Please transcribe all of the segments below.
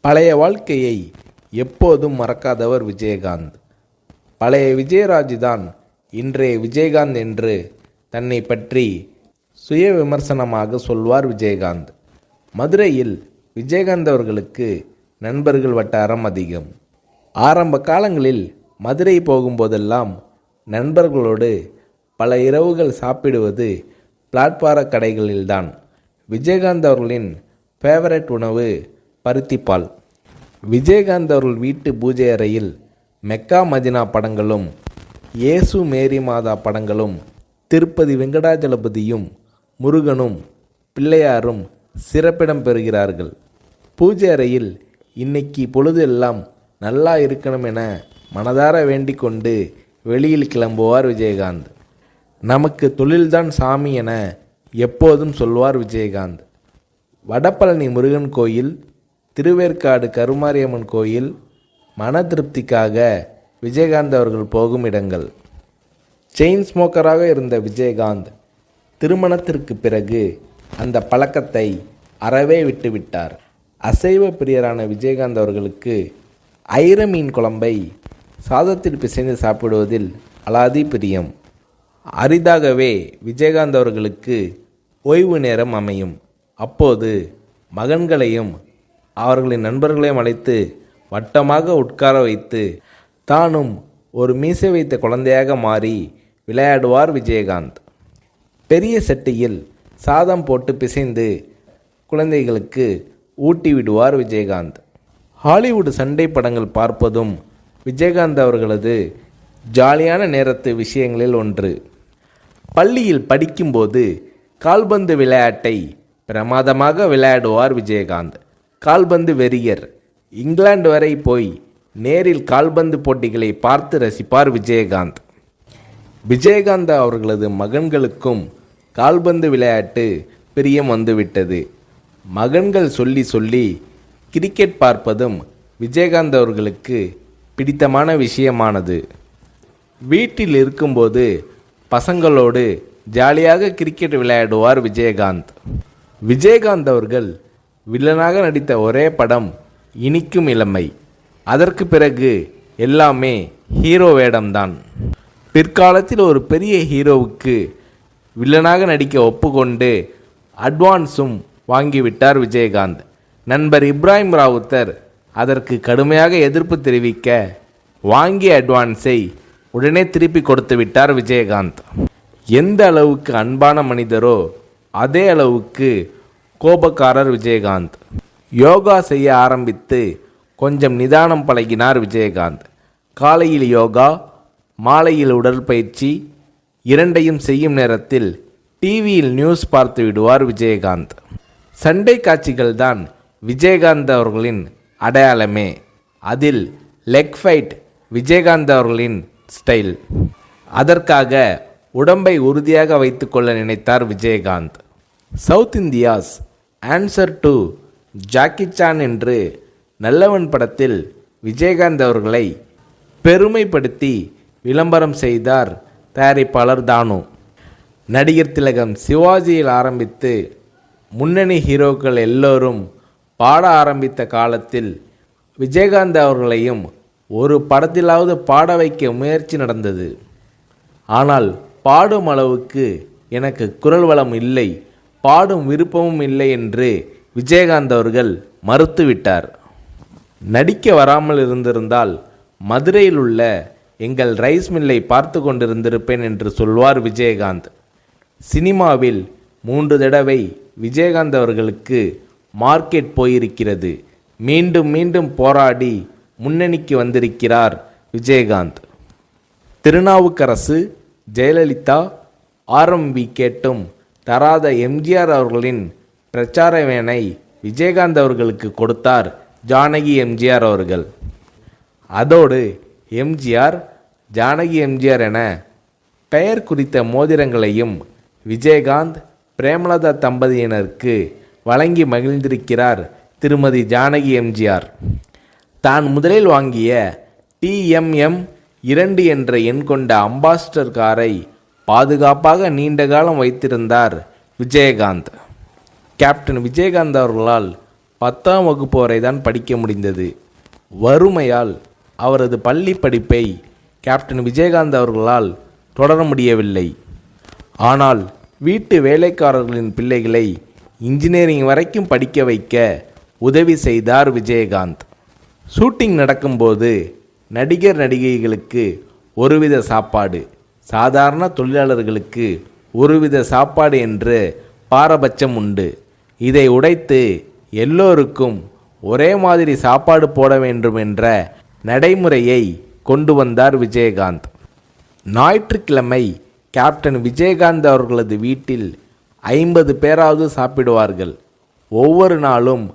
பழைய வாழ்க்கையை எப்போதும் மறக்காதவர் விஜயகாந்த். பழைய விஜயராஜ் தான் இன்றைய விஜயகாந்த் என்று தன்னை பற்றி சுய விமர்சனமாக சொல்வார் விஜயகாந்த். மதுரையில் விஜயகாந்த் அவர்களுக்கு நண்பர்கள் வட்டாரம் அதிகம். ஆரம்ப காலங்களில் மதுரை போகும்போதெல்லாம் நண்பர்களோடு பல இரவுகள் சாப்பிடுவது பிளாட்பார கடைகளில்தான். விஜயகாந்த் அவர்களின் ஃபேவரட் உணவு பருத்திப்பால். விஜயகாந்த் அவர்கள் வீட்டு பூஜை அறையில் மெக்கா மதினா படங்களும் இயேசு மேரி மாதா படங்களும் திருப்பதி வெங்கடாஜலபதியும் முருகனும் பிள்ளையாரும் சிறப்பிடம் பெறுகிறார்கள். பூஜை அறையில் இன்னைக்கு பொழுது எல்லாம் நல்லா இருக்கணும் என மனதார வேண்டிக் கொண்டு வெளியில் கிளம்புவார் விஜயகாந்த். நமக்கு தொழில்தான் சாமி என எப்போதும் சொல்வார் விஜயகாந்த். வடபழனி முருகன் கோயில், திருவேற்காடு கருமாரியம்மன் கோயில் மன திருப்திக்காக விஜயகாந்த் அவர்கள் போகும் இடங்கள். செயின் ஸ்மோக்கராக இருந்த விஜயகாந்த் திருமணத்திற்கு பிறகு அந்த பழக்கத்தை அறவே விட்டுவிட்டார். அசைவ பிரியரான விஜயகாந்த் அவர்களுக்கு ஐர மீன் குழம்பை சாதத்தில் பிசைந்து சாப்பிடுவதில் அலாதி பிரியம். அரிதாகவே விஜயகாந்த் அவர்களுக்கு ஓய்வு நேரம் அமையும். அப்போது மகன்களையும் அவர்களின் நண்பர்களையும் அழைத்து வட்டமாக உட்கார வைத்து தானும் ஒரு மீசை வைத்த குழந்தையாக மாறி விளையாடுவார் விஜயகாந்த். பெரிய சட்டியில் சாதம் போட்டு பிசைந்து குழந்தைகளுக்கு ஊட்டி விடுவார் விஜயகாந்த். ஹாலிவுட் சண்டை படங்கள் பார்ப்பதும் விஜயகாந்த் அவர்களது ஜாலியான நேரத்து விஷயங்களில் ஒன்று. பள்ளியில் படிக்கும்போது கால்பந்து விளையாட்டை பிரமாதமாக விளையாடுவார் விஜயகாந்த். கால்பந்து வெறியர். இங்கிலாந்து வரை போய் நேரில் கால்பந்து போட்டிகளை பார்த்து ரசிப்பார் விஜயகாந்த். விஜயகாந்த் அவர்களது மகன்களுக்கும் கால்பந்து விளையாட்டு பிரியம் வந்துவிட்டது. மகன்கள் சொல்லி சொல்லி கிரிக்கெட் பார்ப்பதும் விஜயகாந்த் அவர்களுக்கு பிடித்தமான விஷயமானது. வீட்டில் இருக்கும்போது பசங்களோடு ஜாலியாக கிரிக்கெட் விளையாடுவார் விஜயகாந்த். விஜயகாந்த் அவர்கள் வில்லனாக நடித்த ஒரே படம் இனிக்கும் இளமை. அதற்கு பிறகு எல்லாமே ஹீரோ வேடம்தான். பிற்காலத்தில் ஒரு பெரிய ஹீரோவுக்கு வில்லனாக நடிக்க ஒப்புக்கொண்டு அட்வான்ஸும் வாங்கிவிட்டார் விஜயகாந்த். நண்பர் இப்ராஹிம் ராவுத்தர் அதற்கு கடுமையாக எதிர்ப்பு தெரிவிக்க வாங்கிய அட்வான்ஸை உடனே திருப்பி கொடுத்து விட்டார் விஜயகாந்த். எந்த அளவுக்கு அன்பான மனிதரோ அதே அளவுக்கு கோபக்காரர் விஜயகாந்த். யோகா செய்ய ஆரம்பித்து கொஞ்சம் நிதானம் பழகினார் விஜயகாந்த். காலையில் யோகா, மாலையில் உடற்பயிற்சி இரண்டையும் செய்யும் நேரத்தில் டிவியில் நியூஸ் பார்த்து விடுவார் விஜயகாந்த். சண்டை காட்சிகள் தான் விஜயகாந்த் அவர்களின் அடையாளமே. அதில் லெக் ஃபைட் விஜயகாந்த் அவர்களின் ஸ்டைல். அதற்காக உடம்பை உறுதியாக வைத்துக்கொள்ள நினைத்தார் Vijayakanth. South India's answer to Jackie Chan என்று நல்லவன் படத்தில் விஜயகாந்த் அவர்களை பெருமைப்படுத்தி விளம்பரம் செய்தார் தயாரிப்பாளர் தானு. நடிகர் திலகம் சிவாஜியில் ஆரம்பித்து முன்னணி ஹீரோக்கள் எல்லோரும் பாட ஆரம்பித்த காலத்தில் விஜயகாந்த் அவர்களையும் ஒரு படத்திலாவது பாட வைக்க முயற்சி நடந்தது. ஆனால் பாடும் அளவுக்கு எனக்கு குரல் வளம் இல்லை, பாடும் விருப்பமும் இல்லை என்று விஜயகாந்த் அவர்கள் மறுத்துவிட்டார். நடிக்க வராமல் இருந்திருந்தால் மதுரையில் உள்ள எங்கள் ரைஸ் மில்லை பார்த்து கொண்டிருந்திருப்பேன் என்று சொல்வார் விஜயகாந்த். சினிமாவில் 3 தடவை விஜயகாந்த் அவர்களுக்கு மார்க்கெட் போயிருக்கிறது. மீண்டும் மீண்டும் போராடி முன்னணிக்கு வந்திருக்கிறார் விஜயகாந்த். திருநாவுக்கரசு, ஜெயலலிதா, ஆர்எம்பி கேட்டும் தராத எம்ஜிஆர் அவர்களின் பிரச்சார வேனை விஜயகாந்த் அவர்களுக்கு கொடுத்தார் ஜானகி எம்ஜிஆர் அவர்கள். அதோடு எம்ஜிஆர், ஜானகி எம்ஜிஆர் என பெயர் குறித்த மோதிரங்களையும் விஜயகாந்த், பிரேமலதா தம்பதியினருக்கு வழங்கி மகிழ்ந்திருக்கிறார் திருமதி ஜானகி எம்ஜிஆர். தான் முதலில் வாங்கிய TMM 2 என்ற எண் கொண்ட அம்பாஸ்டர் காரை பாதுகாப்பாக நீண்ட காலம் வைத்திருந்தார் விஜயகாந்த். கேப்டன் விஜயகாந்த் அவர்களால் 10ஆம் வகுப்பு வரை தான் படிக்க முடிந்தது. வறுமையால் அவரது பள்ளி படிப்பை கேப்டன் விஜயகாந்த் அவர்களால் தொடர முடியவில்லை. ஆனால் வீட்டு வேலைக்காரர்களின் பிள்ளைகளை இன்ஜினியரிங் வரைக்கும் படிக்க வைக்க உதவி செய்தார் விஜயகாந்த். ஷூட்டிங் நடக்கும்போது நடிகர் நடிகைகளுக்கு ஒருவித சாப்பாடு, சாதாரண தொழிலாளர்களுக்கு ஒருவித சாப்பாடு என்று பாரபட்சம் உண்டு. இதை உடைத்து எல்லோருக்கும் ஒரே மாதிரி சாப்பாடு போட வேண்டும் என்ற நடைமுறையை கொண்டு வந்தார் விஜயகாந்த். ஞாயிற்றுக்கிழமை கேப்டன் விஜயகாந்த் அவர்களது வீட்டில் 50 பேராவது சாப்பிடுவார்கள். ஒவ்வொரு நாளும்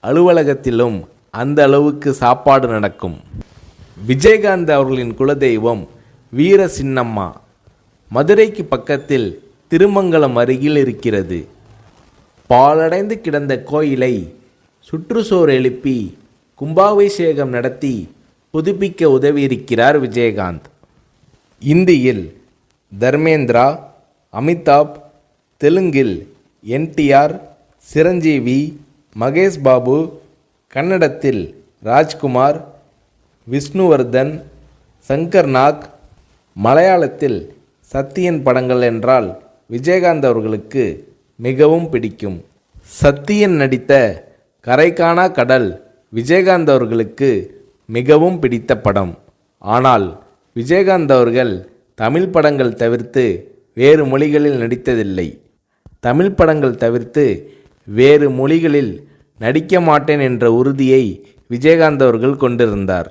அலுவலகத்திலும் அந்த அளவுக்கு சாப்பாடு நடக்கும். விஜயகாந்த் அவர்களின் குலதெய்வம் வீர சின்னம்மா. மதுரைக்கு பக்கத்தில் திருமங்கலம் அருகில் இருக்கிறது. பாழடைந்து கிடந்த கோயிலை சுற்றுச்சுவர் எழுப்பி கும்பாபிஷேகம் நடத்தி புதுப்பிக்க உதவியிருக்கிறார் விஜயகாந்த். இந்தியில் தர்மேந்திரா, அமிதாப், தெலுங்கில் NTR, சிரஞ்சீவி, மகேஷ் பாபு, கன்னடத்தில் ராஜ்குமார், விஷ்ணுவர்தன், சங்கர் நாக், மலையாளத்தில் சத்யன் படங்கள் என்றால் விஜயகாந்த் அவர்களுக்கு மிகவும் பிடிக்கும். சத்யன் நடித்த கரைகாணா கடல் விஜயகாந்த் அவர்களுக்கு மிகவும் பிடித்த படம். ஆனால் விஜயகாந்த் அவர்கள் தமிழ் படங்கள் தவிர்த்து வேறு மொழிகளில் நடித்ததில்லை. தமிழ் படங்கள் தவிர்த்து வேறு மொழிகளில் நடிக்க மாட்டேன் என்ற உறுதியை விஜயகாந்த் அவர்கள் கொண்டிருந்தார்.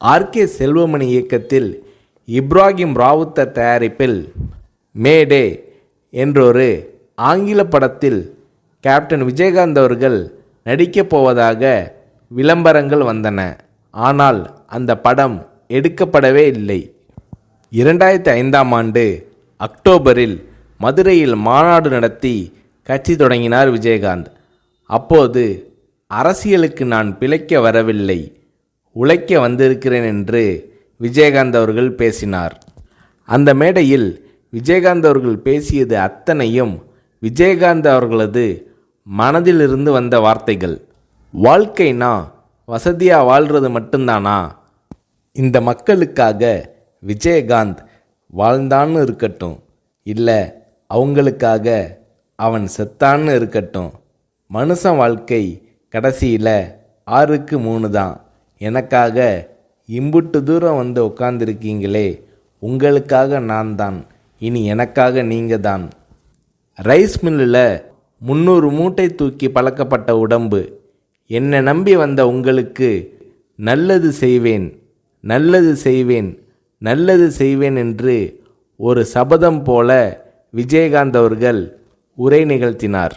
RK செல்வமணி இயக்கத்தில் இப்ராஹிம் ராவுத்தர் தயாரிப்பில் மேடே என்றொரு ஆங்கில படத்தில் கேப்டன் விஜயகாந்த் அவர்கள் நடிக்கப் போவதாக விளம்பரங்கள் வந்தன. ஆனால் அந்த படம் எடுக்கப்படவே இல்லை. 2005ஆம் ஆண்டு அக்டோபரில் மதுரையில் மாநாடு நடத்தி கட்சி தொடங்கினார் விஜயகாந்த். அப்போது அரசியலுக்கு நான் பிழைக்க வரவில்லை, உழைக்க வந்திருக்கிறேன் என்று விஜயகாந்த் அவர்கள் பேசினார். அந்த மேடையில் விஜயகாந்த் அவர்கள் பேசியது அத்தனையும் விஜயகாந்த் அவர்களது மனதிலிருந்து வந்த வார்த்தைகள். வாழ்க்கைனா வசதியாக வாழ்கிறது மட்டும்தானா? இந்த மக்களுக்காக விஜயகாந்த் வாழ்ந்தான்னு இருக்கட்டும், இல்லை அவங்களுக்காக அவன் செத்தான்னு இருக்கட்டும், மனுஷன் வாழ்க்கை கடைசியில் 6க்கு 3 தான். எனக்காக இம்புட்டு தூரம் வந்து உட்காந்துருக்கீங்களே, உங்களுக்காக நான் தான், இனி எனக்காக நீங்கள் தான். ரைஸ் மில்லில் 300 மூட்டை தூக்கி பழக்கப்பட்ட உடம்பு, என்னை நம்பி வந்த உங்களுக்கு நல்லது செய்வேன், நல்லது செய்வேன், நல்லது செய்வேன் என்று ஒரு சபதம் போல விஜயகாந்த் அவர்கள் உரை நிகழ்த்தினார்.